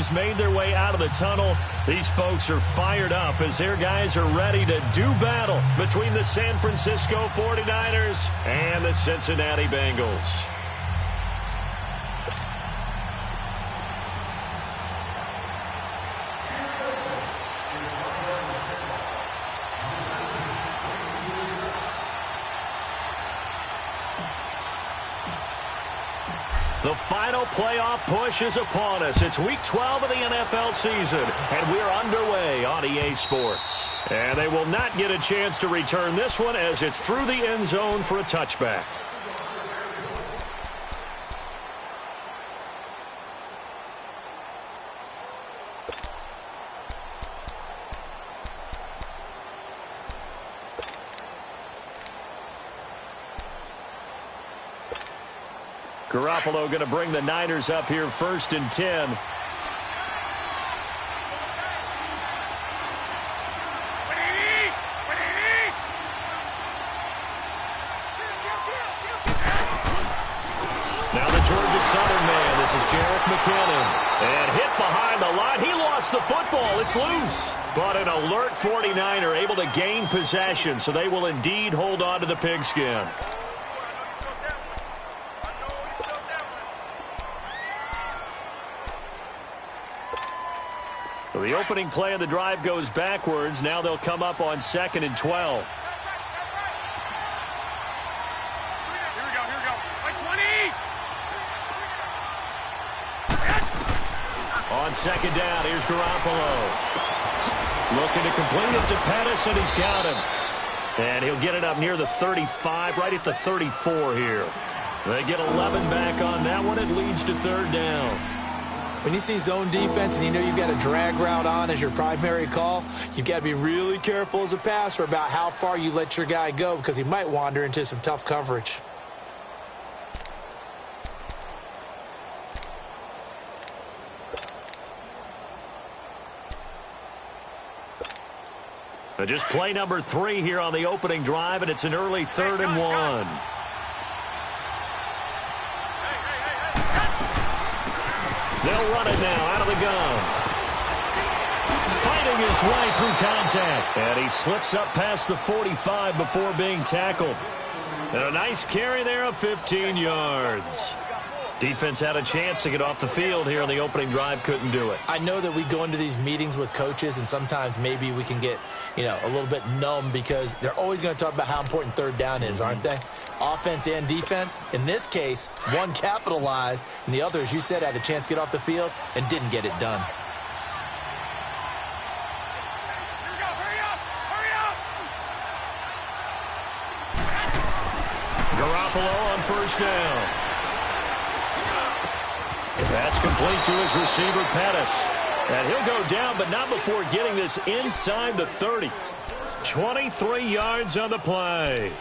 teams made their way out of the tunnel. These folks are fired up as their guys are ready to do battle between the San Francisco 49ers and the Cincinnati Bengals. The final playoff push is upon us. It's Week 12 of the NFL season, and we're underway on EA Sports. And they will not get a chance to return this one as it's through the end zone for a touchback. Garoppolo going to bring the Niners up here 1st and 10. Now the Georgia Southern man. This is Jerick McKinnon. And hit behind the line. He lost the football. It's loose. But an alert 49er able to gain possession, so they will indeed hold on to the pigskin. So the opening play of the drive goes backwards. Now they'll come up on 2nd and 12. Here we go. By 20. On 2nd down, here's Garoppolo. Looking to complete it to Pettis, and he's got him. And he'll get it up near the 35, right at the 34 here. They get 11 back on that one. It leads to 3rd down. When you see zone defense and you know you've got a drag route on as your primary call, you've got to be really careful as a passer about how far you let your guy go because he might wander into some tough coverage. Just play number 3 here on the opening drive, and it's an early 3rd and 1. They'll run it now out of the gun. Fighting his way through contact. And he slips up past the 45 before being tackled. And a nice carry there of 15 yards. Defense had a chance to get off the field here on the opening drive. Couldn't do it. I know that we go into these meetings with coaches, and sometimes maybe we can get, a little bit numb because they're always going to talk about how important 3rd down is, aren't they? Offense and defense. In this case, one capitalized, and the other, as you said, had a chance to get off the field and didn't get it done. Garoppolo on 1st down. That's complete to his receiver, Pettis. And he'll go down, but not before getting this inside the 30. 23 yards on the play.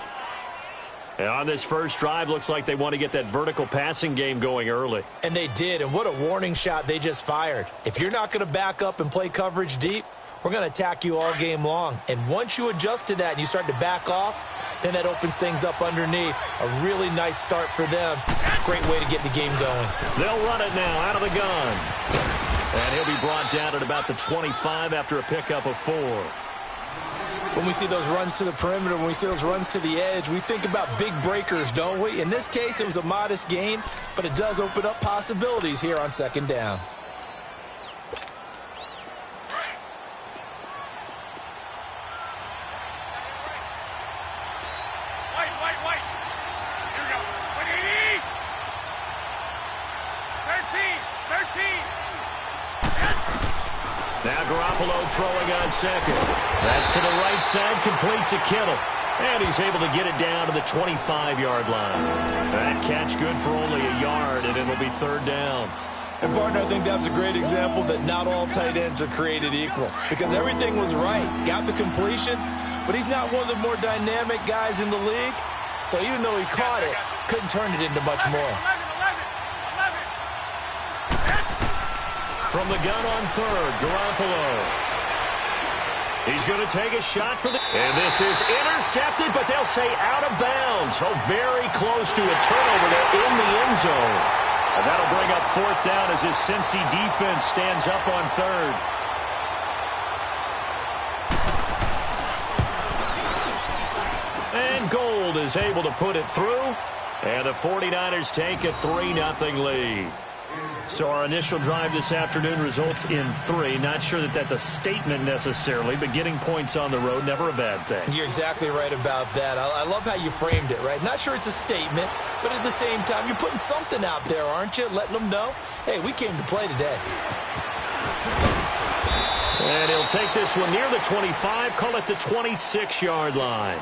And on this first drive, looks like they want to get that vertical passing game going early. And they did, and what a warning shot they just fired. If you're not going to back up and play coverage deep, we're going to attack you all game long. And once you adjust to that and you start to back off, then that opens things up underneath. A really nice start for them. Great way to get the game going. They'll run it now out of the gun. And he'll be brought down at about the 25 after a pickup of 4. When we see those runs to the perimeter, when we see those runs to the edge, we think about big breakers, don't we? In this case, it was a modest gain, but it does open up possibilities here on 2nd down. White. Here we go. 180. 13. Now Garoppolo throwing on 2nd. That's to the right side, complete to Kittle. And he's able to get it down to the 25-yard line. That catch good for only a yard, and it'll be 3rd down. And, partner, I think that was a great example that not all tight ends are created equal. Because everything was right. Got the completion, but he's not one of the more dynamic guys in the league. So even though he caught it, couldn't turn it into much more. 11. From the gun on 3rd, Garoppolo. He's going to take a shot for the... And this is intercepted, but they'll say out of bounds. Oh, very close to a turnover there in the end zone. And that'll bring up fourth down as his Cincy defense stands up on third. And Gold is able to put it through. And the 49ers take a 3-0 lead. So our initial drive this afternoon results in 3. Not sure that that's a statement necessarily, but getting points on the road, never a bad thing. You're exactly right about that. I love how you framed it, right? Not sure it's a statement, but at the same time, you're putting something out there, aren't you? Letting them know, hey, we came to play today. And he'll take this one near the 25, call it the 26-yard line.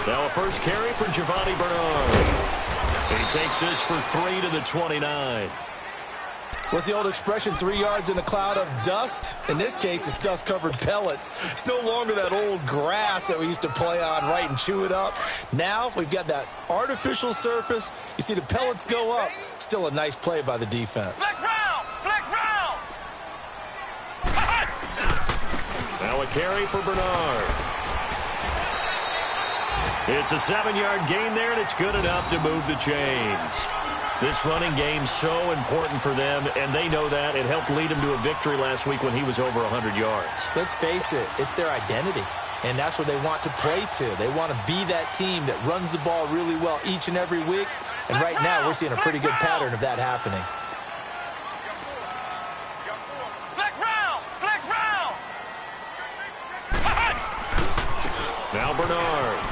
Now a first carry for Giovanni Bernard. He takes this for 3 to the 29. What's the old expression, 3 yards in a cloud of dust? In this case, it's dust-covered pellets. It's no longer that old grass that we used to play on, right, and chew it up. Now we've got that artificial surface. You see the pellets go up. Still a nice play by the defense. Flex round! Flex round! Now a carry for Bernard. It's a 7-yard gain there, and it's good enough to move the chains. This running game's so important for them, and they know that. It helped lead them to a victory last week when he was over 100 yards. Let's face it, it's their identity, and that's what they want to play to. They want to be that team that runs the ball really well each and every week, and right now we're seeing a pretty good pattern of that happening. Flex round! Flex round! Now Bernard.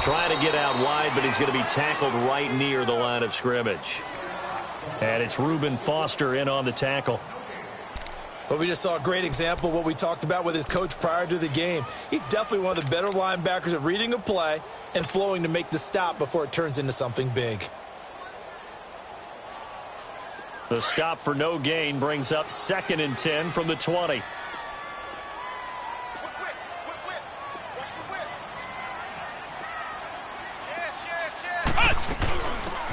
Trying to get out wide, but he's going to be tackled right near the line of scrimmage. And it's Reuben Foster in on the tackle. Well, we just saw a great example of what we talked about with his coach prior to the game. He's definitely one of the better linebackers at reading a play and flowing to make the stop before it turns into something big. The stop for no gain brings up 2nd and 10 from the 20.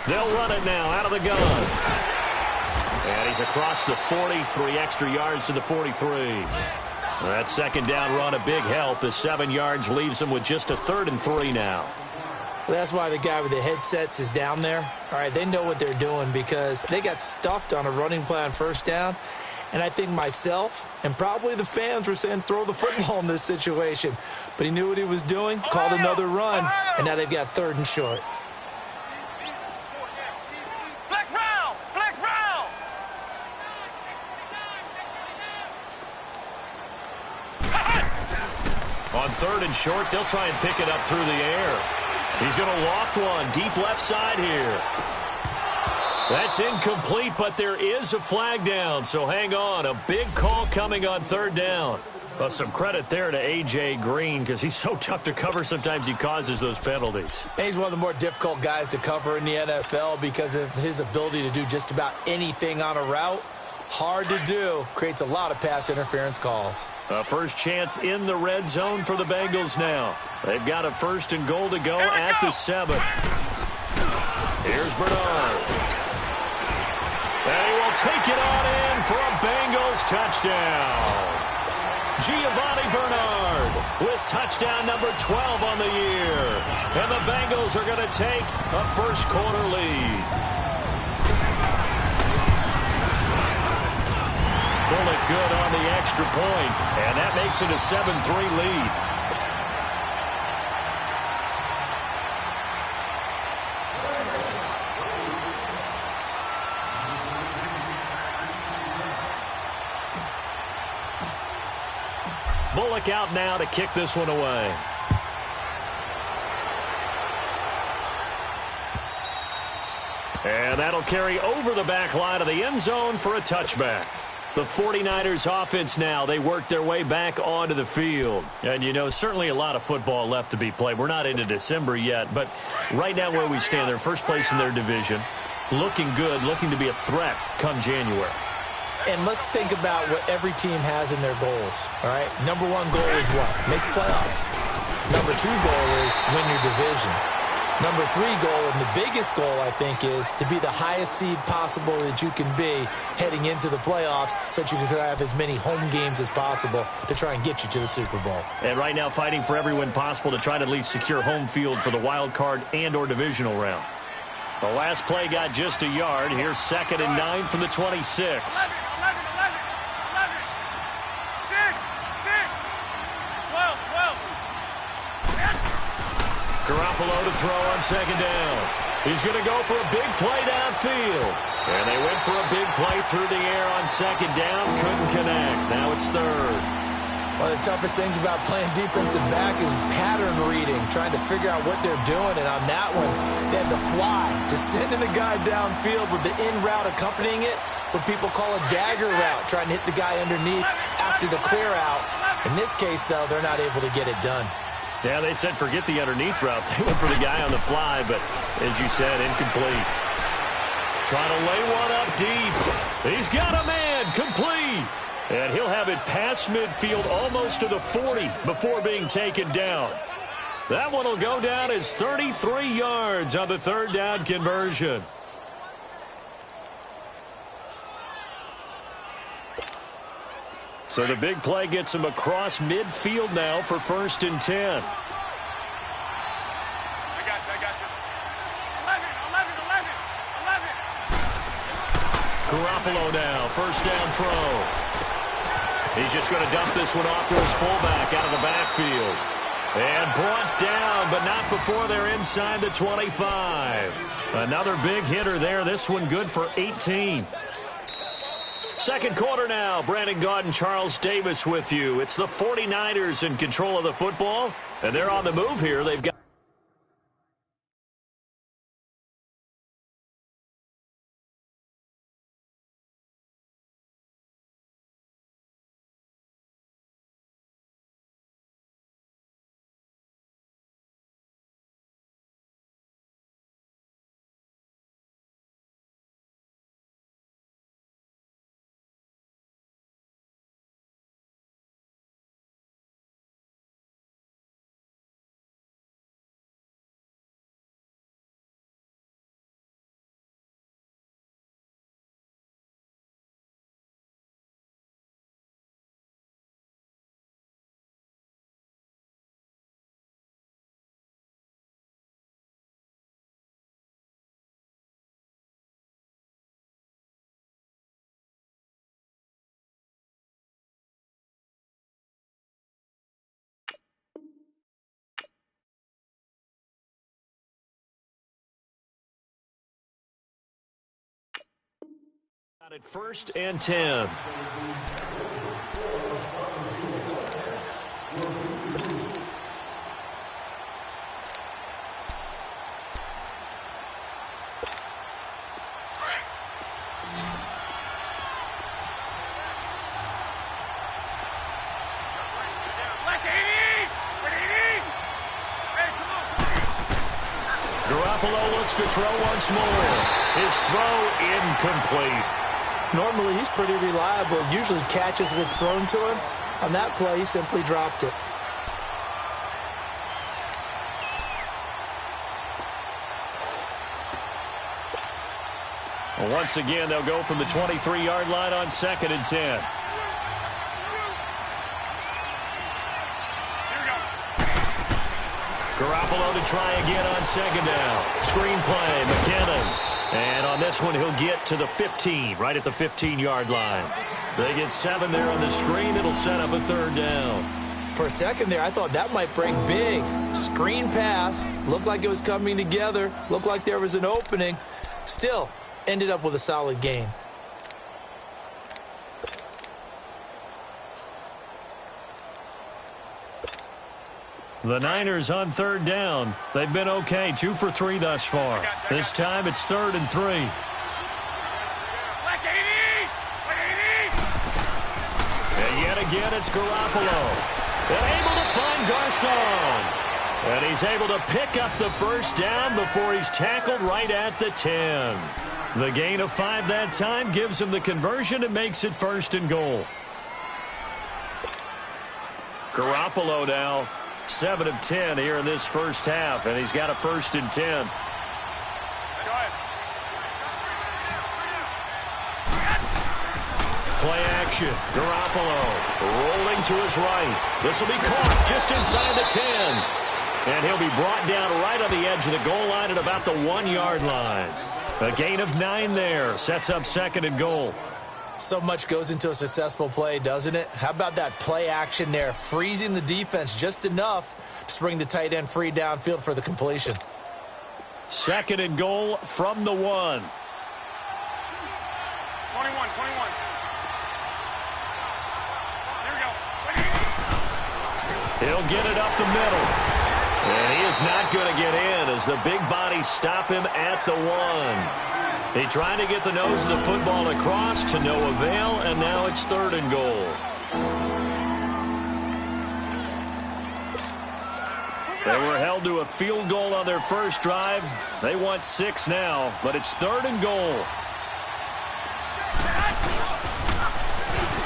They'll run it now out of the gun. And he's across the 40, 3 extra yards to the 43. That second down run, a big help. The 7 yards leaves him with just a 3rd and 3 now. That's why the guy with the headsets is down there. All right, they know what they're doing because they got stuffed on a running play on first down. And I think myself and probably the fans were saying throw the football in this situation. But he knew what he was doing, called another run, and now they've got 3rd and short. On 3rd and short, they'll try and pick it up through the air. He's going to loft one deep left side here. That's incomplete, but there is a flag down, so hang on. A big call coming on 3rd down. Well, some credit there to A.J. Green because he's so tough to cover. Sometimes he causes those penalties. And he's one of the more difficult guys to cover in the NFL because of his ability to do just about anything on a route. Hard to do. Creates a lot of pass interference calls. A first chance in the red zone for the Bengals now. They've got a 1st and goal to go at the 7. Here's Bernard. And he will take it on in for a Bengals touchdown. Giovanni Bernard with touchdown number 12 on the year. And the Bengals are going to take a first quarter lead. Bullet good on the extra point, and that makes it a 7-3 lead. Bullock out now to kick this one away. And that'll carry over the back line of the end zone for a touchback. The 49ers offense now, they work their way back onto the field. And, you know, certainly a lot of football left to be played. We're not into December yet, but right now where we stand, they're first place in their division. Looking good, looking to be a threat come January. And let's think about what every team has in their goals, all right? Number one goal is what? Make the playoffs. Number two goal is win your division. Number three goal, and the biggest goal, I think, is to be the highest seed possible that you can be heading into the playoffs so that you can have as many home games as possible to try and get you to the Super Bowl. And right now fighting for every win possible to try to at least secure home field for the wild card and or divisional round. The last play got just a yard. Here's 2nd and 9 from the 26. Garoppolo to throw on 2nd down. He's going to go for a big play downfield. And they went for a big play through the air on 2nd down. Couldn't connect. Now it's 3rd. One of the toughest things about playing defensive back is pattern reading, trying to figure out what they're doing. And on that one, they had to fly, just sending a guy downfield with the in route accompanying it, what people call a dagger route, trying to hit the guy underneath after the clear out. In this case, though, they're not able to get it done. Yeah, they said forget the underneath route. They went for the guy on the fly, but as you said, incomplete. Trying to lay one up deep. He's got a man, complete. And he'll have it past midfield almost to the 40 before being taken down. That one will go down as 33 yards on the 3rd down conversion. So the big play gets him across midfield now for 1st and 10. I got you. 11. Garoppolo now, 1st down throw. He's just going to dump this one off to his fullback out of the backfield. And brought down, but not before they're inside the 25. Another big hitter there. This one good for 18. Second quarter now. Brandon Gaudin, Charles Davis with you. It's the 49ers in control of the football, and they're on the move here. They've got at 1st and 10. Garoppolo looks to throw once more. His throw incomplete. Normally, he's pretty reliable. Usually catches what's thrown to him. On that play, he simply dropped it. Well, once again, they'll go from the 23-yard line on 2nd and 10. Garoppolo to try again on 2nd down. Screen play, McKinnon. And on this one, he'll get to the 15, right at the 15-yard line. They get 7 there on the screen. It'll set up a 3rd down. For a second there, I thought that might break big. Screen pass. Looked like it was coming together. Looked like there was an opening. Still, ended up with a solid game. The Niners on 3rd down. They've been okay, 2 for 3 thus far. This time it's 3rd and 3. And yet again it's Garoppolo. And able to find Garcon. And he's able to pick up the 1st down before he's tackled right at the 10. The gain of 5 that time gives him the conversion and makes it 1st and goal. Garoppolo now 7 of 10 here in this first half, and he's got a 1st and 10. Play action. Garoppolo rolling to his right. This will be caught just inside the 10. And he'll be brought down right on the edge of the goal line at about the 1-yard line. A gain of 9 there. Sets up 2nd and goal. So much goes into a successful play, doesn't it? How about that play action there? Freezing the defense just enough to bring the tight end free downfield for the completion. 2nd and goal from the 1. 21. He'll get it up the middle. And he is not going to get in as the big bodies stop him at the 1. He tried to get the nose of the football across to no avail, and now it's 3rd and goal. They were held to a field goal on their first drive. They want 6 now, but it's 3rd and goal.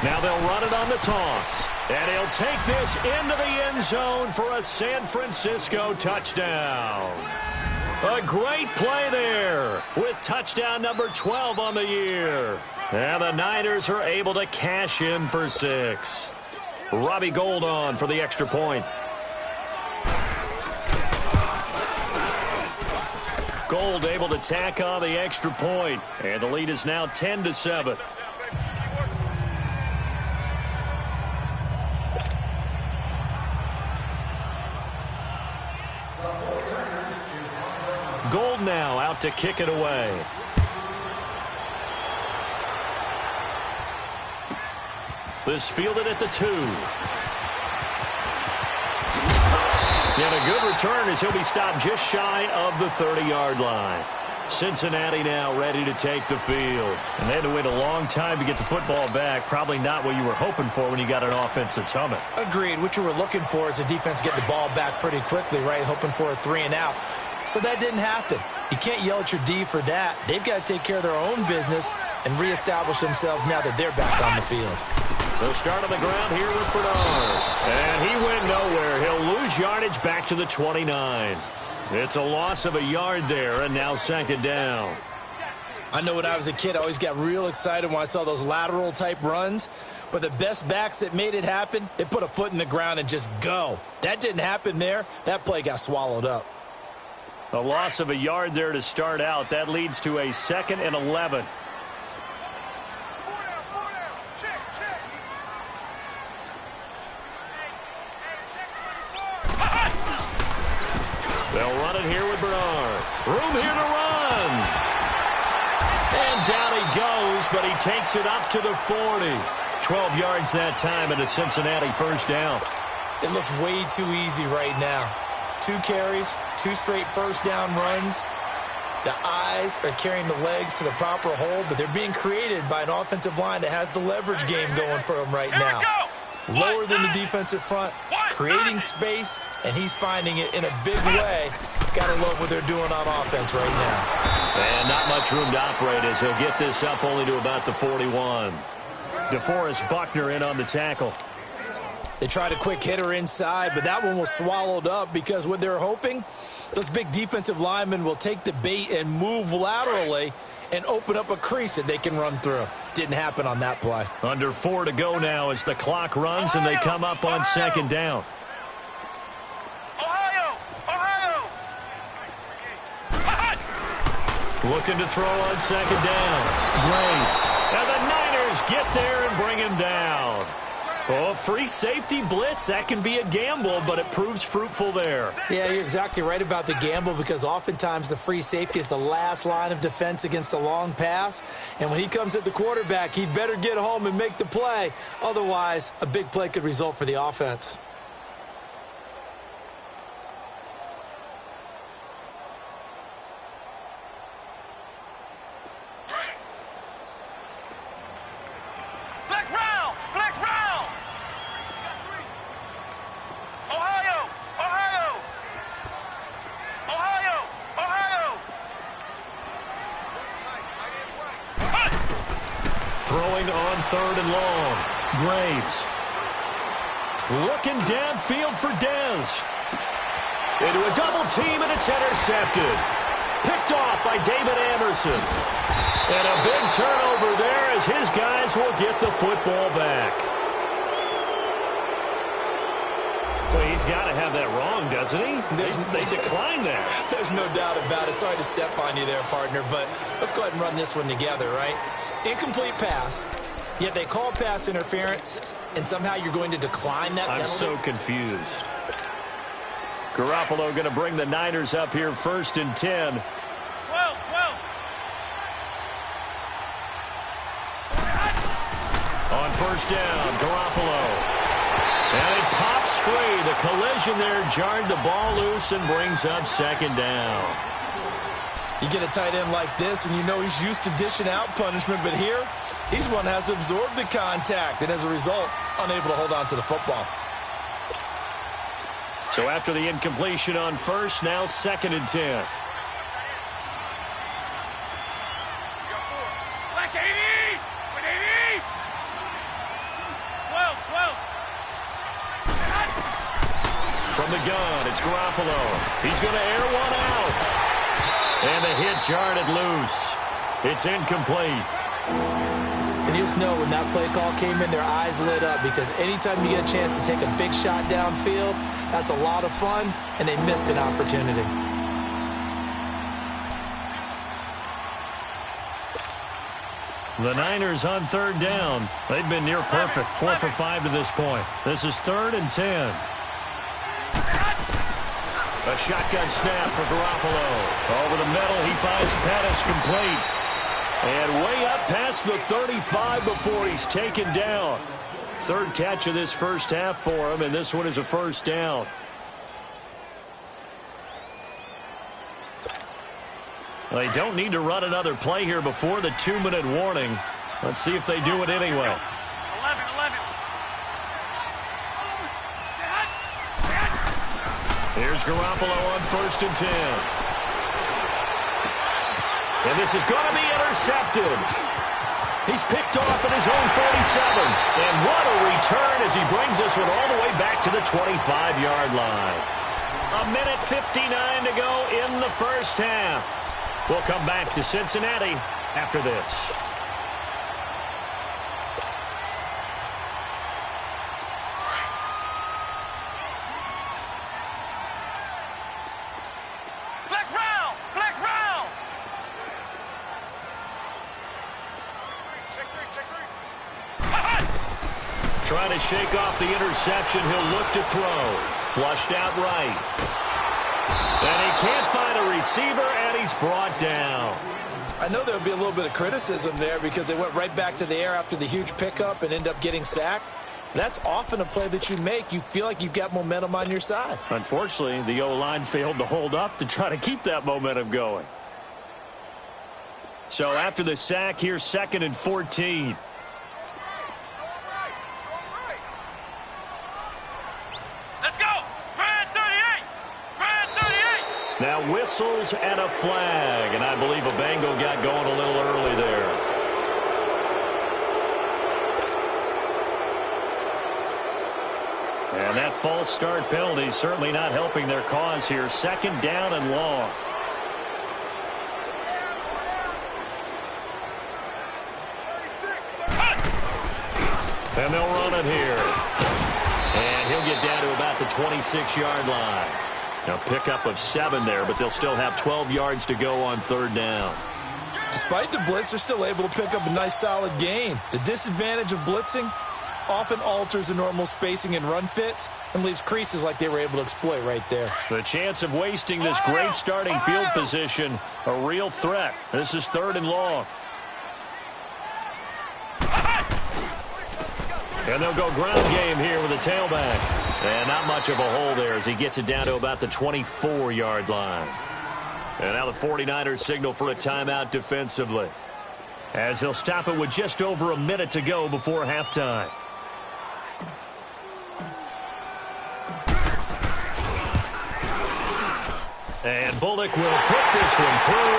Now they'll run it on the toss. And he'll take this into the end zone for a San Francisco touchdown. A great play there with touchdown number 12 on the year. And the Niners are able to cash in for 6. Robbie Gould on for the extra point. Gould able to tack on the extra point. And the lead is now 10-7. Gould now out to kick it away. This fielded at the 2. And a good return as he'll be stopped just shy of the 30-yard line. Cincinnati now ready to take the field. And they had to wait a long time to get the football back. Probably not what you were hoping for when you got an offense that's humming. Agreed. What you were looking for is the defense get the ball back pretty quickly, right? Hoping for a 3 and out. So that didn't happen. You can't yell at your D for that. They've got to take care of their own business and reestablish themselves now that they're back on the field. They'll start on the ground here with Bernard. And he went nowhere. He'll lose yardage back to the 29. It's a loss of a yard there, and now 2nd down. I know when I was a kid, I always got real excited when I saw those lateral-type runs. But the best backs that made it happen, they put a foot in the ground and just go. That didn't happen there. That play got swallowed up. A loss of a yard there to start out. That leads to a 2nd and 11. They'll run it here with Bernard. Room here to run. And down he goes, but he takes it up to the 40. 12 yards that time and a Cincinnati 1st down. It looks way too easy right now. 2 carries, 2 straight 1st down runs. The eyes are carrying the legs to the proper hold, but they're being created by an offensive line that has the leverage game going for them right now. Lower than the defensive front, creating space, and he's finding it in a big way. Gotta love what they're doing on offense right now. And not much room to operate as he'll get this up only to about the 41. DeForest Buckner in on the tackle. They tried a quick hitter inside, but that one was swallowed up because what they're hoping, those big defensive linemen will take the bait and move laterally and open up a crease that they can run through. Didn't happen on that play. Under 4 to go now as the clock runs and they come up on 2nd down. Looking to throw on 2nd down. Graves. And the Niners get there and bring him down. Oh, free safety blitz, that can be a gamble, but it proves fruitful there. Yeah, you're exactly right about the gamble because oftentimes the free safety is the last line of defense against a long pass. And when he comes at the quarterback, he better get home and make the play. Otherwise, a big play could result for the offense. on 3rd and long. Graves. Looking downfield for Dez. Into a double team, and it's intercepted. Picked off by David Anderson. And a big turnover there as his guys will get the football back. Well, he's got to have that wrong, doesn't he? They declined that. There's no doubt about it. Sorry to step on you there, partner, but let's go ahead and run this one together, right? Incomplete pass, yet they call pass interference, and somehow you're going to decline that penalty? I'm so confused. Garoppolo going to bring the Niners up here 1st and 10. 12. On 1st down, Garoppolo. And it pops free. The collision there jarred the ball loose and brings up 2nd down. You get a tight end like this, and you know he's used to dishing out punishment, but here, he's one that has to absorb the contact, and as a result, unable to hold on to the football. So after the incompletion on 1st, now 2nd and 10. Black 80! With 80! 12. From the gun, it's Garoppolo. He's going to air one out. And the hit jarred it loose. It's incomplete. And you just know when that play call came in, their eyes lit up, because anytime you get a chance to take a big shot downfield, that's a lot of fun, and they missed an opportunity. The Niners on 3rd down. They've been near perfect, 4 for 5 to this point. This is 3rd and 10. A shotgun snap for Garoppolo. Over the middle, he finds Pettis complete. And way up past the 35 before he's taken down. 3rd catch of this first half for him, and this one is a 1st down. They don't need to run another play here before the 2-minute warning. Let's see if they do it anyway. 11. Here's Garoppolo on 1st and 10. And this is going to be intercepted. He's picked off at his own 47. And what a return as he brings this one all the way back to the 25-yard line. 1:59 to go in the first half. We'll come back to Cincinnati after this. Flex round! Check three. Trying to shake off the interception. He'll look to throw. Flushed out right. And he can't find a receiver, and he's brought down. I know there'll be a little bit of criticism there because they went right back to the air after the huge pickup and end up getting sacked. That's often a play that you make. You feel like you've got momentum on your side. Unfortunately, the O-line failed to hold up to try to keep that momentum going. So after the sack, here's 2nd and 14. Let's go! Brad 38! Now whistles and a flag, and I believe a Bengal got going a little early there. And that false start penalty certainly not helping their cause here. 2nd down and long. And they'll run it here. And he'll get down to about the 26-yard line. Now pickup of 7 there, but they'll still have 12 yards to go on 3rd down. Despite the blitz, they're still able to pick up a nice solid gain. The disadvantage of blitzing often alters the normal spacing and run fits and leaves creases like they were able to exploit right there. The chance of wasting this great starting field position, a real threat. This is 3rd and long. And they'll go ground game here with a tailback. And not much of a hole there as he gets it down to about the 24-yard line. And now the 49ers signal for a timeout defensively, as they'll stop it with just over a minute to go before halftime. And Bullock will put this one through,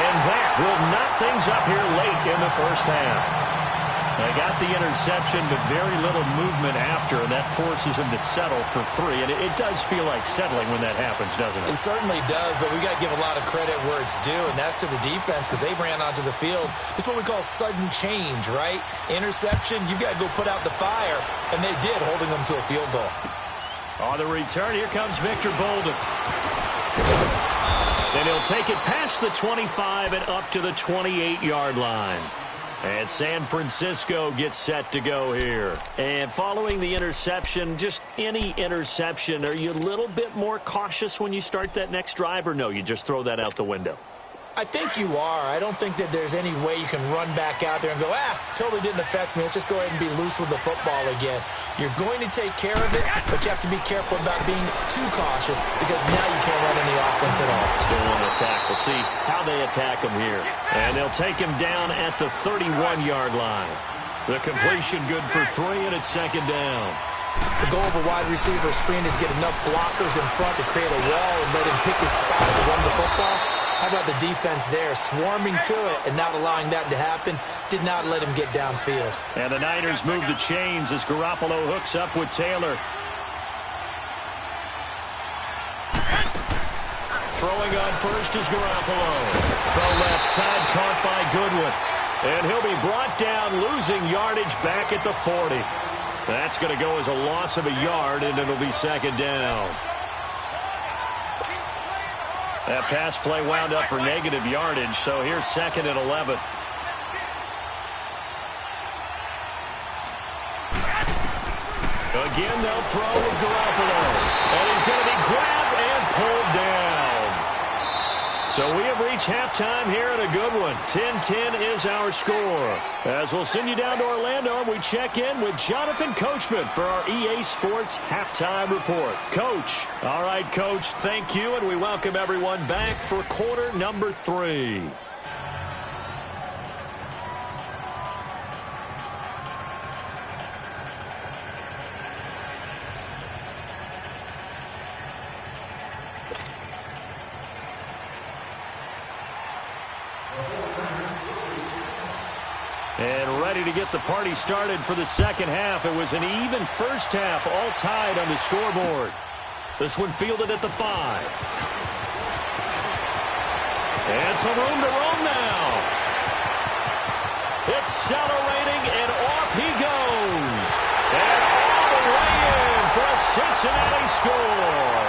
and that will knock things up here late in the first half. They got the interception, but very little movement after, and that forces him to settle for 3. And it does feel like settling when that happens, doesn't it? It certainly does, but we got to give a lot of credit where it's due, and that's to the defense because they ran onto the field. It's what we call sudden change, right? Interception, you got to go put out the fire, and they did, holding them to a field goal. On the return, here comes Victor Bolden. And he'll take it past the 25 and up to the 28-yard line. And San Francisco gets set to go here. And following the interception, just any interception, are you a little bit more cautious when you start that next drive, or no, you just throw that out the window? I think you are. I don't think that there's any way you can run back out there and go, totally didn't affect me. Let's just go ahead and be loose with the football again. You're going to take care of it, but you have to be careful about being too cautious because now you can't run any offense at all. Still on attack. We'll see how they attack him here. And they'll take him down at the 31-yard line. The completion good for 3, and it's second down. The goal of a wide receiver screen is get enough blockers in front to create a wall and let him pick his spot to run the football. How about the defense there, swarming to it and not allowing that to happen? Did not let him get downfield. And the Niners move the chains as Garoppolo hooks up with Taylor. Throwing on first is Garoppolo. Throw left side, caught by Goodwin. And he'll be brought down, losing yardage back at the 40. That's going to go as a loss of a yard, and it'll be second down. That pass play wound up for negative yardage, so here's second and 11. Again, they'll throw with Garoppolo. And he's going to be grabbed and pulled down. So we have reached halftime here in a good one. 10-10 is our score. As we'll send you down to Orlando, and we check in with Jonathan Coachman for our EA Sports Halftime Report. Coach. All right, Coach, thank you, and we welcome everyone back for quarter number 3. And ready to get the party started for the second half. It was an even first half, all tied on the scoreboard. This one fielded at the 5. And some room to roam now. Accelerating, and off he goes. And all the way in for a Cincinnati score.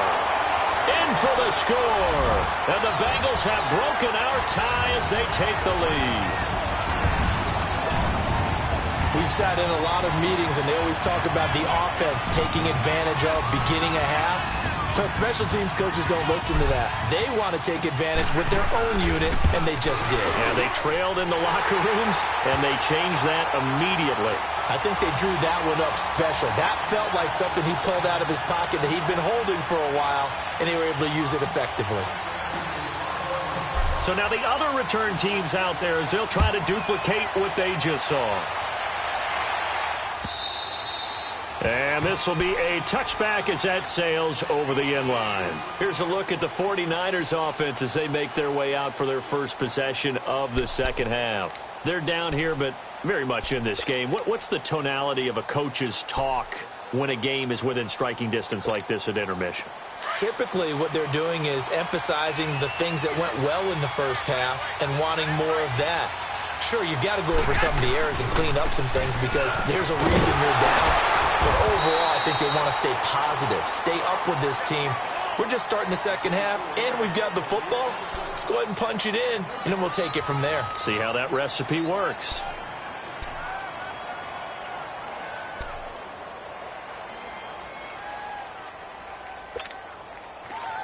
In for the score. And the Bengals have broken our tie as they take the lead. We've sat in a lot of meetings, and they always talk about the offense taking advantage of beginning a half. But special teams coaches don't listen to that. They want to take advantage with their own unit, and they just did. Yeah, they trailed in the locker rooms, and they changed that immediately. I think they drew that one up special. That felt like something he pulled out of his pocket that he'd been holding for a while, and they were able to use it effectively. So now the other return teams out there, as they'll try to duplicate what they just saw. And this will be a touchback as that sails over the end line. Here's a look at the 49ers offense as they make their way out for their first possession of the second half. They're down here, but very much in this game. What's the tonality of a coach's talk when a game is within striking distance like this at intermission? Typically, what they're doing is emphasizing the things that went well in the first half and wanting more of that. Sure, you've got to go over some of the errors and clean up some things because there's a reason you're down. But overall, I think they want to stay positive, stay up with this team. We're just starting the second half, and we've got the football. Let's go ahead and punch it in, and then we'll take it from there. See how that recipe works.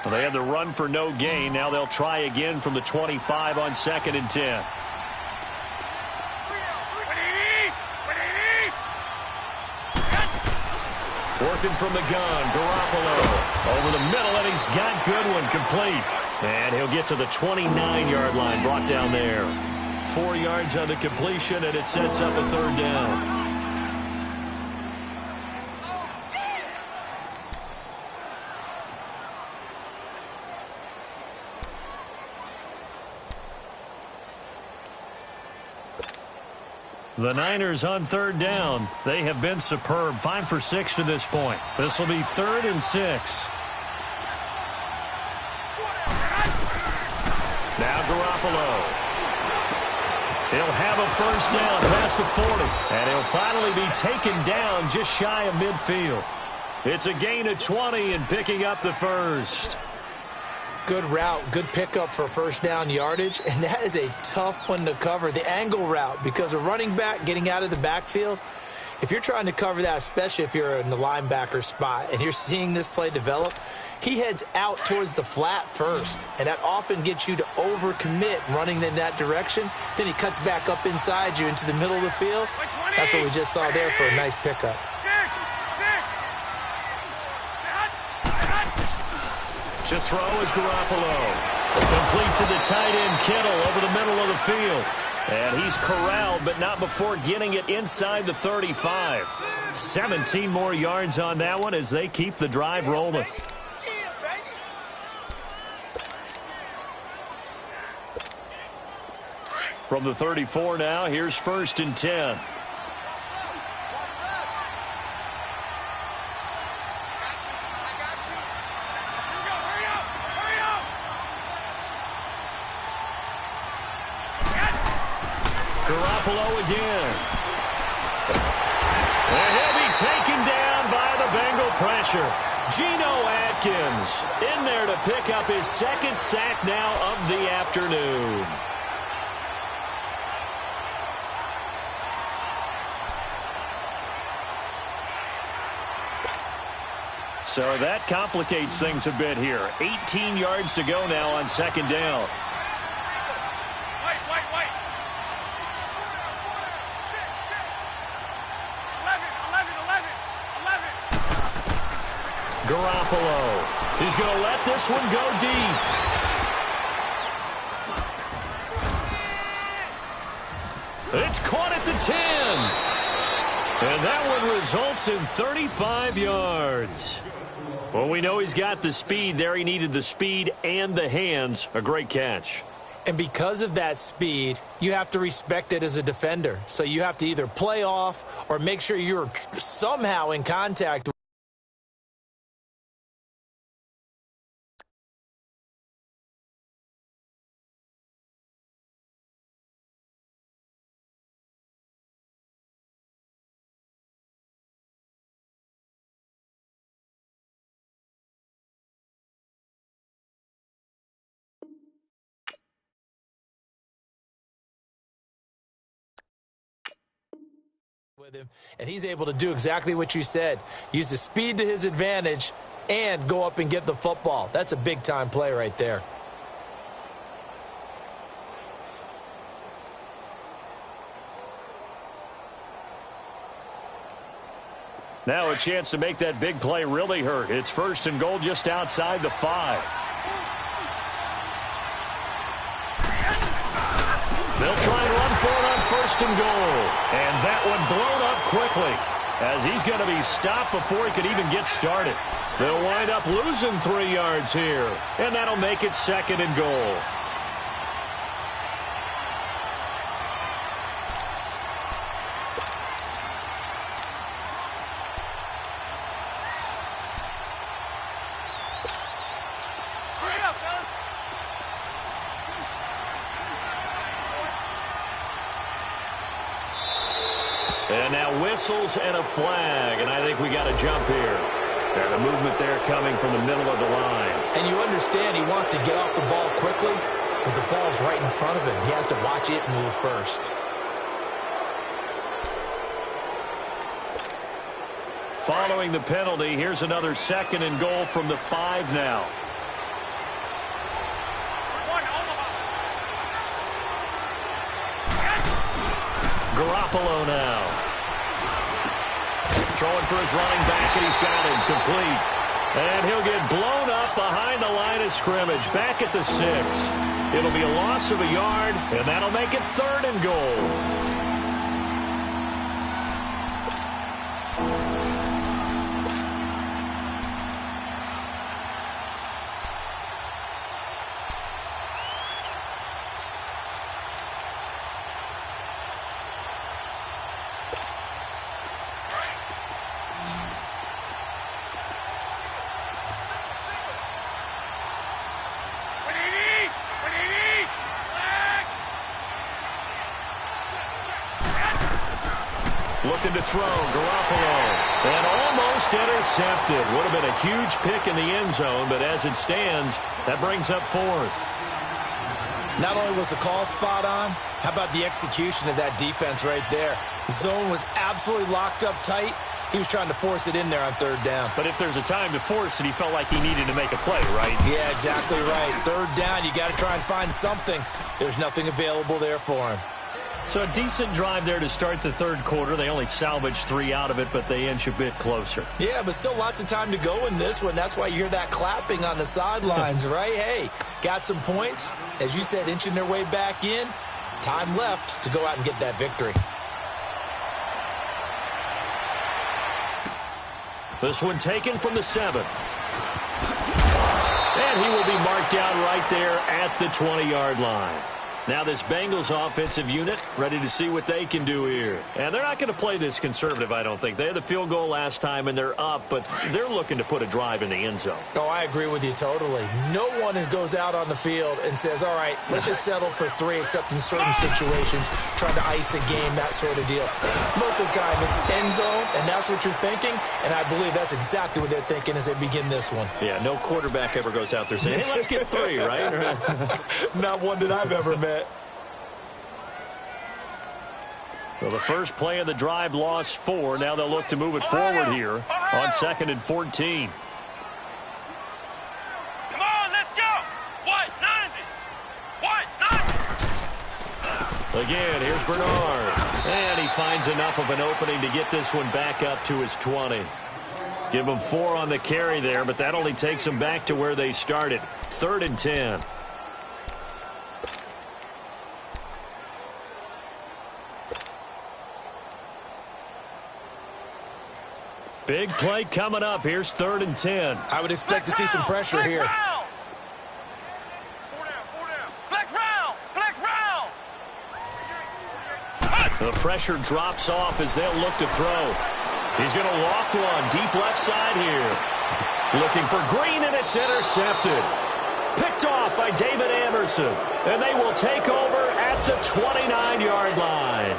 Well, they had the run for no gain. Now they'll try again from the 25 on 2nd and 10. Working from the gun, Garoppolo over the middle, and he's got Goodwin complete. And he'll get to the 29-yard line, brought down there. 4 yards on the completion, and it sets up a third down. The Niners on third down. They have been superb. 5 for 6 to this point. This will be 3rd and 6. Now Garoppolo. He'll have a first down past the 40. And he'll finally be taken down just shy of midfield. It's a gain of 20 and picking up the first. Good route, good pickup for first down yardage, and that is a tough one to cover, the angle route, because a running back getting out of the backfield, if you're trying to cover that, especially if you're in the linebacker spot and you're seeing this play develop, he heads out towards the flat first, and that often gets you to overcommit running in that direction. Then he cuts back up inside you into the middle of the field. That's what we just saw there for a nice pickup. To throw is Garoppolo. Complete to the tight end, Kittle, over the middle of the field. And he's corralled, but not before getting it inside the 35. 17 more yards on that one as they keep the drive rolling. From the 34 now, here's 1st and 10. Garoppolo again. And he'll be taken down by the Bengal pressure. Geno Atkins in there to pick up his 2nd sack now of the afternoon. So that complicates things a bit here. 18 yards to go now on 2nd down. Garoppolo. He's going to let this one go deep. It's caught at the 10. And that one results in 35 yards. Well, we know he's got the speed there. He needed the speed and the hands. A great catch. And because of that speed, you have to respect it as a defender. So you have to either play off or make sure you're somehow in contact. With him, and he's able to do exactly what you said. Use the speed to his advantage and go up and get the football. That's a big-time play right there. Now a chance to make that big play really hurt. It's 1st and goal just outside the 5. They'll try and run for it on 1st and goal. And that one blown up quickly as he's going to be stopped before he could even get started. They'll wind up losing 3 yards here. And that'll make it 2nd and goal. And now whistles and a flag, and I think we got a jump here. And a movement there coming from the middle of the line. And you understand he wants to get off the ball quickly, but the ball's right in front of him. He has to watch it move first. Following the penalty, here's another 2nd and goal from the 5 now. Garoppolo now. Throwing for his running back, and he's got him complete. And he'll get blown up behind the line of scrimmage, back at the 6. It'll be a loss of a yard, and that'll make it 3rd and goal. looking to throw. Garoppolo. And almost intercepted. Would have been a huge pick in the end zone, but as it stands, that brings up fourth. Not only was the call spot on, how about the execution of that defense right there? The zone was absolutely locked up tight. He was trying to force it in there on third down. But if there's a time to force it, he felt like he needed to make a play, right? Yeah, exactly right. Third down, you got to try and find something. There's nothing available there for him. So a decent drive there to start the third quarter. They only salvaged 3 out of it, but they inch a bit closer. Yeah, but still lots of time to go in this one. That's why you hear that clapping on the sidelines, right? Hey, got some points. As you said, inching their way back in. Time left to go out and get that victory. This one taken from the 7. And he will be marked down right there at the 20-yard line. Now this Bengals offensive unit ready to see what they can do here. And they're not going to play this conservative, I don't think. They had the field goal last time, and they're up, but they're looking to put a drive in the end zone. Oh, I agree with you totally. No one goes out on the field and says, all right, let's just settle for 3, except in certain situations, trying to ice a game, that sort of deal. Most of the time, it's end zone, and that's what you're thinking, and I believe that's exactly what they're thinking as they begin this one. Yeah, no quarterback ever goes out there saying, hey, let's get 3, right? Not one that I've ever met. Well, the first play of the drive lost 4. Now they'll look to move it forward here on 2nd and 14. Come on, let's go. What? 90. What? 90. Again, here's Bernard. And he finds enough of an opening to get this one back up to his 20. Give him 4 on the carry there, but that only takes them back to where they started. 3rd and 10. Big play coming up. Here's 3rd and 10. I would expect to see some pressure here. Flex round. Flex round. The pressure drops off as they'll look to throw. He's going to loft one deep left side here. Looking for Green, and it's intercepted. Picked off by David Anderson. And they will take over at the 29-yard line.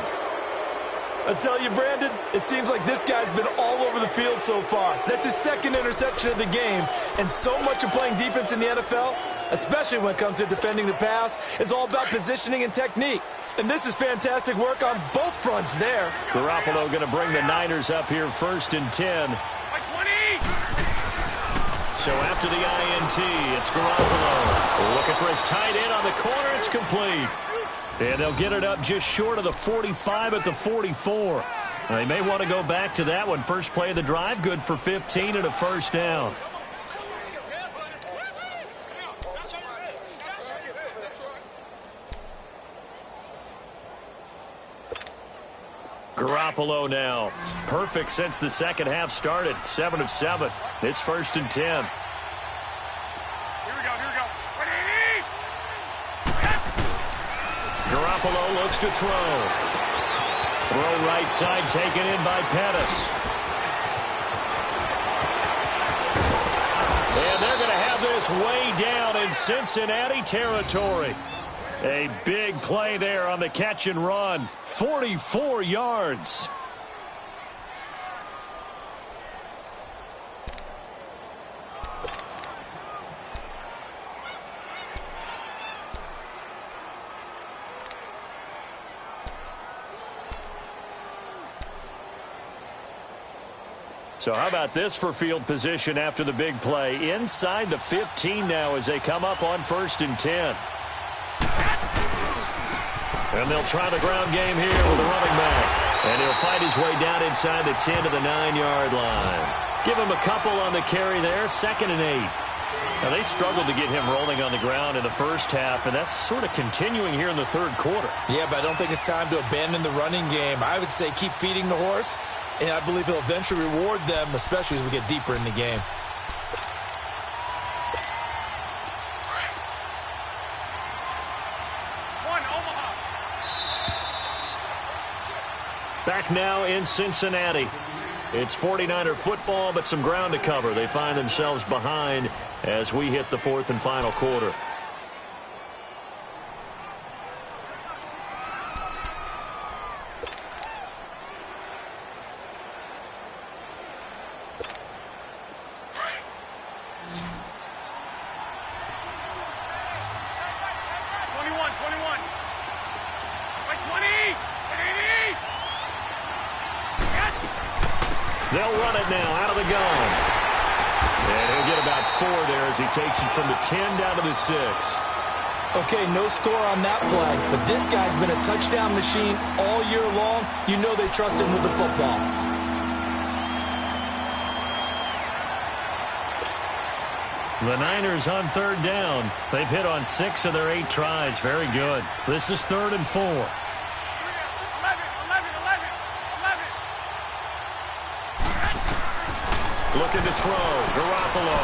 I tell you, Brandon, it seems like this guy's been all over the field so far. That's his 2nd interception of the game. And so much of playing defense in the NFL, especially when it comes to defending the pass, is all about positioning and technique. And this is fantastic work on both fronts there. Garoppolo going to bring the Niners up here 1st and 10. By 20. So after the INT, it's Garoppolo. Looking for his tight end on the corner. It's complete. And they'll get it up just short of the 45 at the 44. They may want to go back to that one. First play of the drive, good for 15 and a first down. Garoppolo now. Perfect since the second half started. 7 of 7. It's 1st and 10. Garoppolo looks to throw. Throw right side taken in by Pettis. And they're going to have this way down in Cincinnati territory. A big play there on the catch and run. 44 yards. So how about this for field position after the big play? Inside the 15 now as they come up on 1st and 10. And they'll try the ground game here with a running back. And he'll fight his way down inside the 10 to the 9-yard line. Give him a couple on the carry there. 2nd and 8. Now, they struggled to get him rolling on the ground in the first half, and that's sort of continuing here in the third quarter. Yeah, but I don't think it's time to abandon the running game. I would say keep feeding the horse, and I believe he'll eventually reward them, especially as we get deeper in the game. Back now in Cincinnati. It's 49er football, but some ground to cover. They find themselves behind as we hit the 4th and final quarter. They'll run it now out of the gun. And he'll get about 4 there as he takes it from the 10 down to the 6. Okay, no score on that play, but this guy's been a touchdown machine all year long. You know they trust him with the football. The Niners on 3rd down. They've hit on 6 of their 8 tries. Very good. This is 3rd and 4. Looking to throw. Garoppolo.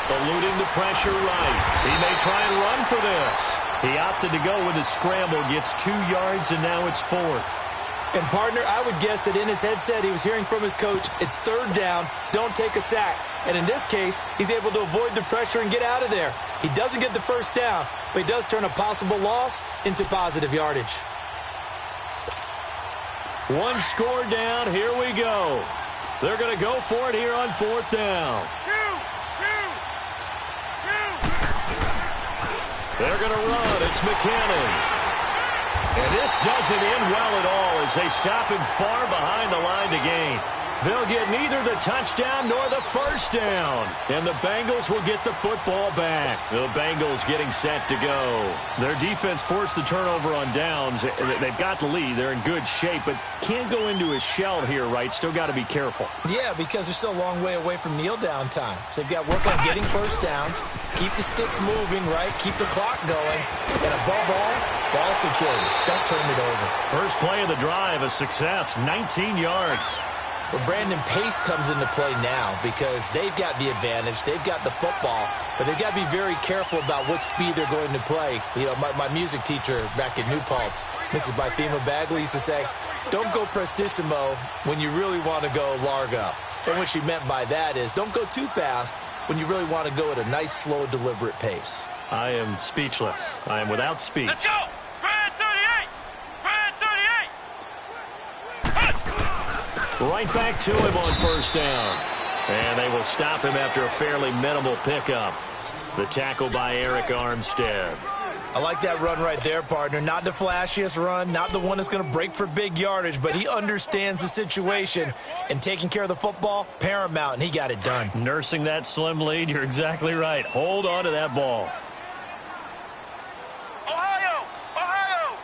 Eluding the pressure right. He may try and run for this. He opted to go with a scramble. Gets 2 yards, and now it's 4th. And, partner, I would guess that in his headset he was hearing from his coach, it's 3rd down, don't take a sack. And in this case, he's able to avoid the pressure and get out of there. He doesn't get the first down, but he does turn a possible loss into positive yardage. 1 score down. Here we go. They're going to go for it here on 4th down. They're going to run. It's McKinnon. And this doesn't end well at all as they stop him far behind the line to gain. They'll get neither the touchdown nor the first down. And the Bengals will get the football back. The Bengals getting set to go. Their defense forced the turnover on downs. They've got the lead. They're in good shape, but can't go into a shell here, right? Still got to be careful. Yeah, because they're still a long way away from kneel down time. So they've got to work on getting first downs, keep the sticks moving, right? Keep the clock going. And above all, ball security. Don't turn it over. First play of the drive, a success, 19 yards. Well, Brandon, pace comes into play now because they've got the advantage. They've got the football, but they've got to be very careful about what speed they're going to play. You know, my music teacher back in New Paltz, Mrs. Bythema Bagley, used to say, don't go prestissimo when you really want to go largo. And what she meant by that is don't go too fast when you really want to go at a nice, slow, deliberate pace. I am speechless. I am without speech. Let's go! Brad 38! Brad 38! Right back to him on first down. And they will stop him after a fairly minimal pickup. The tackle by Eric Armstead. I like that run right there, partner. Not the flashiest run, not the one that's going to break for big yardage, but he understands the situation, and taking care of the football, paramount, and he got it done. Nursing that slim lead, you're exactly right. Hold on to that ball. Ohio! Ohio!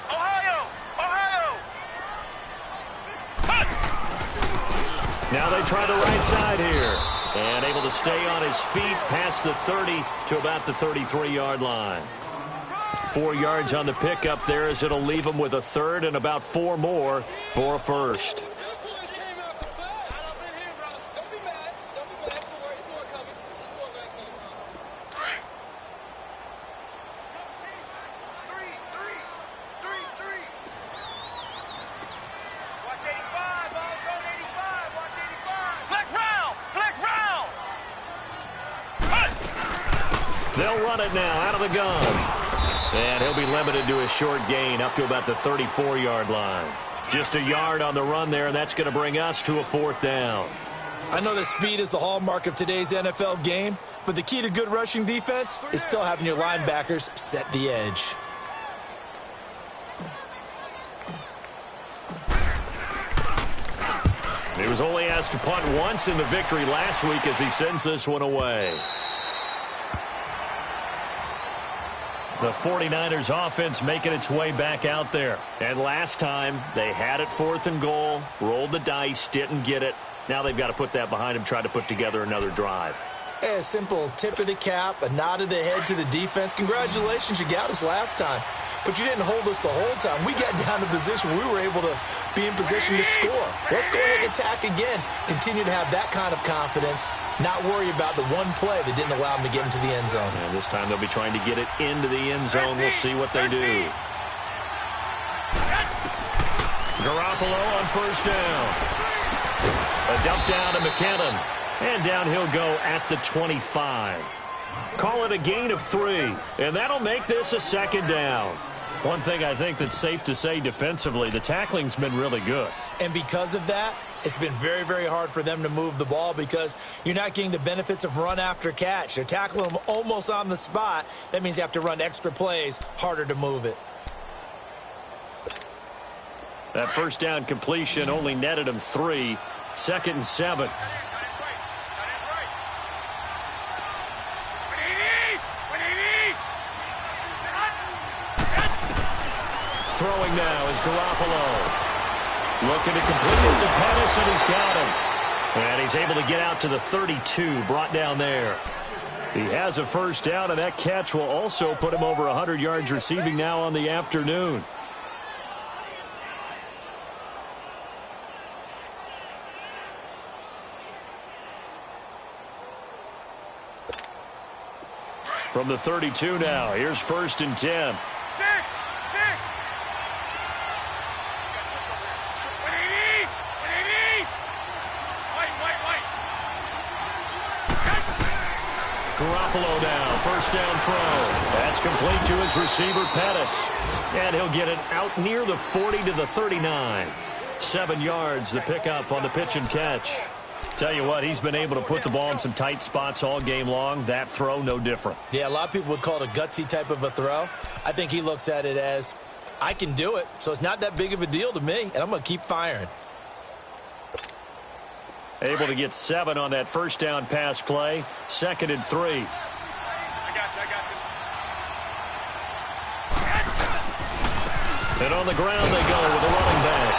Ohio! Ohio! Now they try the right side here. And able to stay on his feet past the 30 to about the 33-yard line. 4 yards on the pickup there as it'll leave him with a third and about 4 more for a first. They'll run it now out of the gun. And he'll be limited to a short gain up to about the 34-yard line. Just a yard on the run there, and that's going to bring us to a 4th down. I know that speed is the hallmark of today's NFL game, but the key to good rushing defense is still having your linebackers set the edge. He was only asked to punt once in the victory last week as he sends this one away. The 49ers offense making its way back out there. And last time, they had it 4th and goal, rolled the dice, didn't get it. Now they've got to put that behind them, try to put together another drive. A simple tip of the cap, a nod of the head to the defense. Congratulations, you got us last time. But you didn't hold us the whole time. We got down to position where we were able to be in position to score. Let's go ahead and attack again. Continue to have that kind of confidence. Not worry about the one play that didn't allow them to get into the end zone. And this time they'll be trying to get it into the end zone. We'll see what they do. Garoppolo on first down. A dump down to McKinnon. And down he'll go at the 25. Call it a gain of 3. And that'll make this a 2nd down. One thing I think that's safe to say defensively, the tackling's been really good. And because of that, it's been very, very hard for them to move the ball because you're not getting the benefits of run after catch. They're tackling them almost on the spot. That means you have to run extra plays, harder to move it. That first down completion only netted him 3. 2nd and 7. Throwing now is Garoppolo. Looking to complete it to Pettis, and he's got him. And he's able to get out to the 32, brought down there. He has a first down, and that catch will also put him over 100 yards receiving now on the afternoon. From the 32 now, here's 1st and 10. Garoppolo now, first down throw. That's complete to his receiver, Pettis. And he'll get it out near the 40 to the 39. 7 yards, the pickup on the pitch and catch. Tell you what, he's been able to put the ball in some tight spots all game long. That throw, no different. Yeah, a lot of people would call it a gutsy type of a throw. I think he looks at it as, I can do it, so it's not that big of a deal to me, and I'm going to keep firing. Able to get 7 on that first down pass play. 2nd and 3. I got you. And on the ground they go with the running back.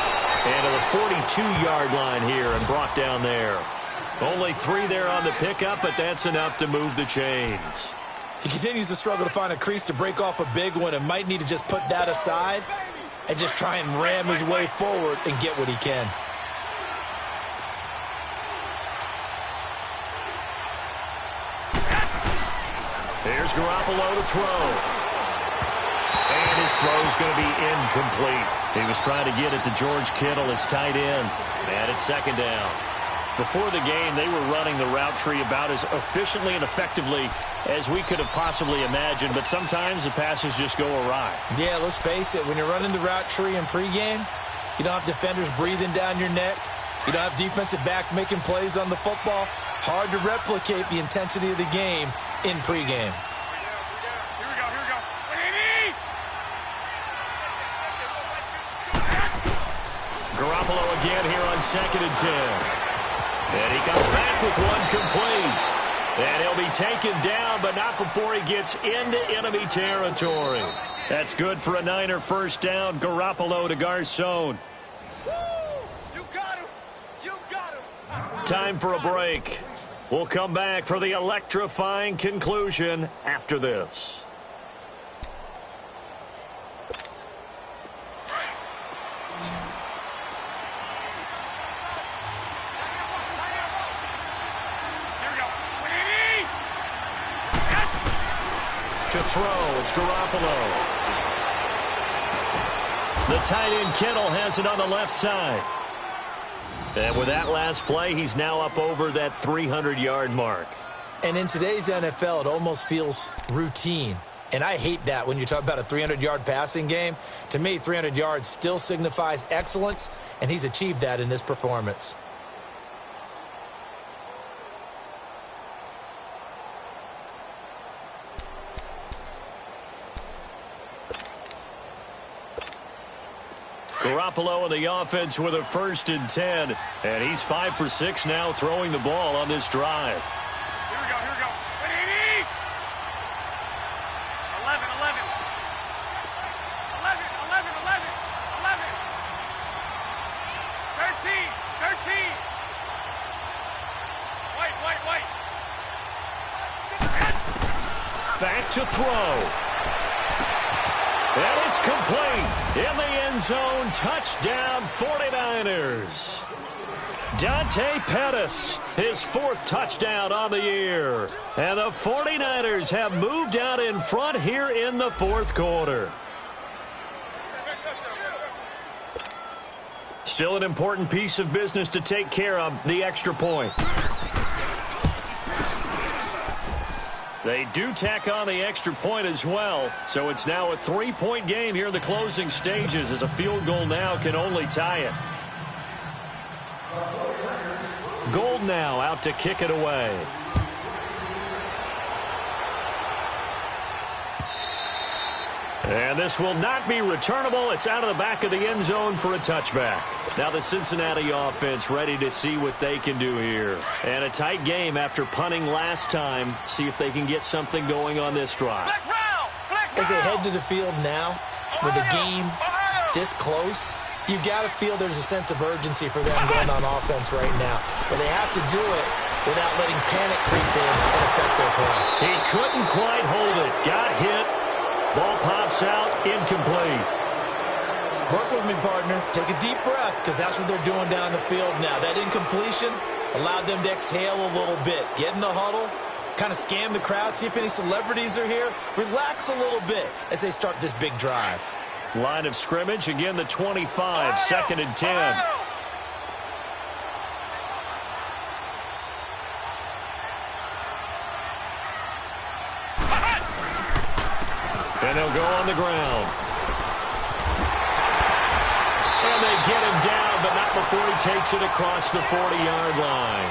And to the 42-yard line here and brought down there. Only 3 there on the pickup, but that's enough to move the chains. He continues to struggle to find a crease to break off a big one and might need to just put that aside and just try and ram his way forward and get what he can. Here's Garoppolo to throw. And his throw's going to be incomplete. He was trying to get it to George Kittle, his tight end. And it's 2nd down. Before the game, they were running the route tree about as efficiently and effectively as we could have possibly imagined. But sometimes the passes just go awry. Yeah, let's face it. When you're running the route tree in pregame, you don't have defenders breathing down your neck. You don't have defensive backs making plays on the football. Hard to replicate the intensity of the game in pregame. Garoppolo again here on 2nd and 10. And he comes back with one complete. And he'll be taken down, but not before he gets into enemy territory. That's good for a Niner first down. Garoppolo to Garcon. You got him. You got him. Time for a break. We'll come back for the electrifying conclusion after this. To throw, it's Garoppolo. The tight end Kittle has it on the left side. And with that last play, he's now up over that 300-yard mark. And in today's NFL, it almost feels routine. And I hate that when you talk about a 300-yard passing game. To me, 300 yards still signifies excellence, and he's achieved that in this performance. Garoppolo in the offense with a 1st and 10. And he's 5 for 6 now throwing the ball on this drive. Here we go, here we go. 11, 11. 11, 11, 11. 11. 13, 13. White. Back to throw. And it's complete. In the end zone, touchdown 49ers. Dante Pettis, his 4th touchdown on the year. And the 49ers have moved out in front here in the 4th quarter. Still an important piece of business to take care of, the extra point. They do tack on the extra point as well, so it's now a 3-point game here in the closing stages as a field goal now can only tie it. Gold now out to kick it away. And this will not be returnable. It's out of the back of the end zone for a touchback. Now the Cincinnati offense ready to see what they can do here. And a tight game after punting last time. See if they can get something going on this drive. As they head to the field now, with the game this close, you've got to feel there's a sense of urgency for them going on offense right now. But they have to do it without letting panic creep in and affect their play. He couldn't quite hold it. Got hit. Ball pops out, incomplete. Work with me, partner. Take a deep breath, because that's what they're doing down the field now. That incompletion allowed them to exhale a little bit. Get in the huddle, kind of scan the crowd, see if any celebrities are here. Relax a little bit as they start this big drive. Line of scrimmage, again the 25, second and 10. And they'll go on the ground. And they get him down, but not before he takes it across the 40-yard line.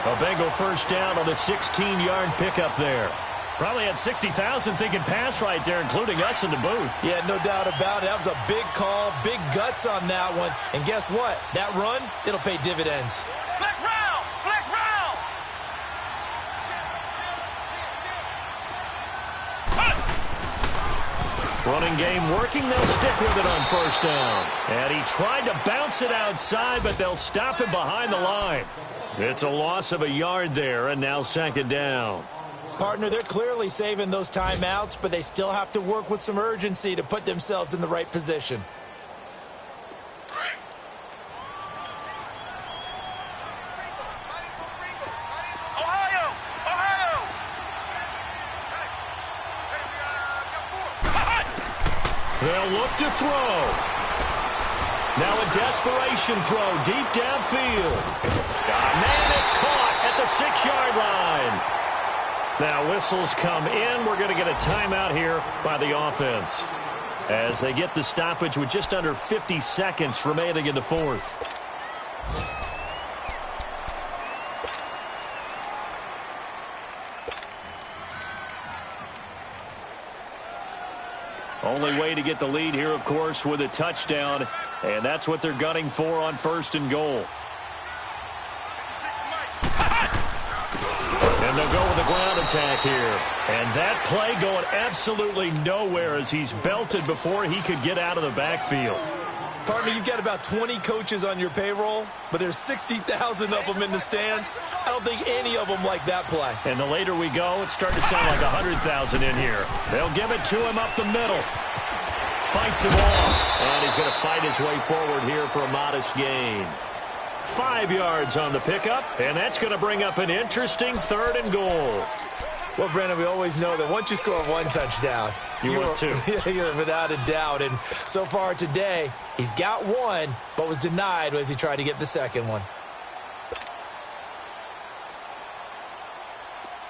A Bengal first down on the 16-yard pickup there. Probably had 60,000 thinking pass right there, including us in the booth. Yeah, no doubt about it. That was a big call, big guts on that one. And guess what? That run, it'll pay dividends. Flex round! Flex round! Running game working. They'll stick with it on first down. And he tried to bounce it outside, but they'll stop him behind the line. It's a loss of a yard there, and now second down. Partner, they're clearly saving those timeouts, but they still have to work with some urgency to put themselves in the right position. Ohio! Ohio! They'll look to throw. Now a desperation throw deep downfield. Man, it's caught at the 6-yard line. Now whistles come in. We're going to get a timeout here by the offense as they get the stoppage with just under 50 seconds remaining in the fourth. Only way to get the lead here, of course, with a touchdown, and that's what they're gunning for on first and goal. And they'll go with a ground attack here. And that play going absolutely nowhere as he's belted before he could get out of the backfield. Partner, you've got about 20 coaches on your payroll, but there's 60,000 of them in the stands. I don't think any of them like that play. And the later we go, it's starting to sound like 100,000 in here. They'll give it to him up the middle. Fights him off. And he's going to fight his way forward here for a modest gain. 5 yards on the pickup, and that's going to bring up an interesting third and goal. Well, Brandon, we always know that once you score one touchdown, you want two. You're without a doubt. And so far today, he's got one, but was denied as he tried to get the second one.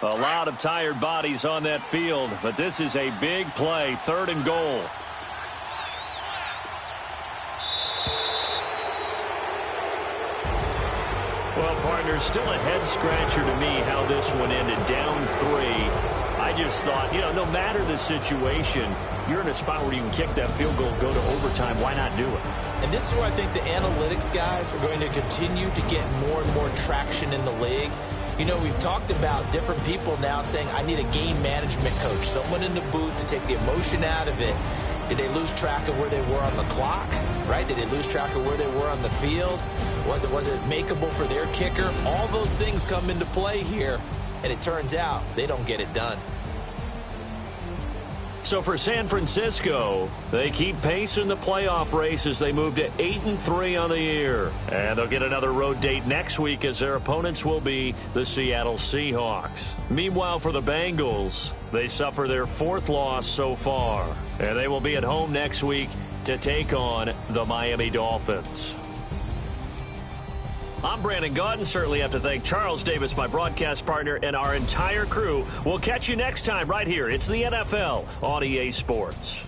A lot of tired bodies on that field, but this is a big play, third and goal. Well, partner, still a head-scratcher to me how this one ended, down 3. I just thought, no matter the situation, you're in a spot where you can kick that field goal, go to overtime. Why not do it? And this is where I think the analytics guys are going to continue to get more and more traction in the league. We've talked about different people now saying, I need a game management coach, someone in the booth to take the emotion out of it. Did they lose track of where they were on the clock, right? Did they lose track of where they were on the field? Was it makeable for their kicker? All those things come into play here, and it turns out they don't get it done. So for San Francisco, they keep pace in the playoff race as they move to 8-3 on the year. And they'll get another road date next week as their opponents will be the Seattle Seahawks. Meanwhile, for the Bengals, they suffer their 4th loss so far. And they will be at home next week to take on the Miami Dolphins. I'm Brandon Gaudin. Certainly have to thank Charles Davis, my broadcast partner, and our entire crew. We'll catch you next time right here. It's the NFL on EA Sports.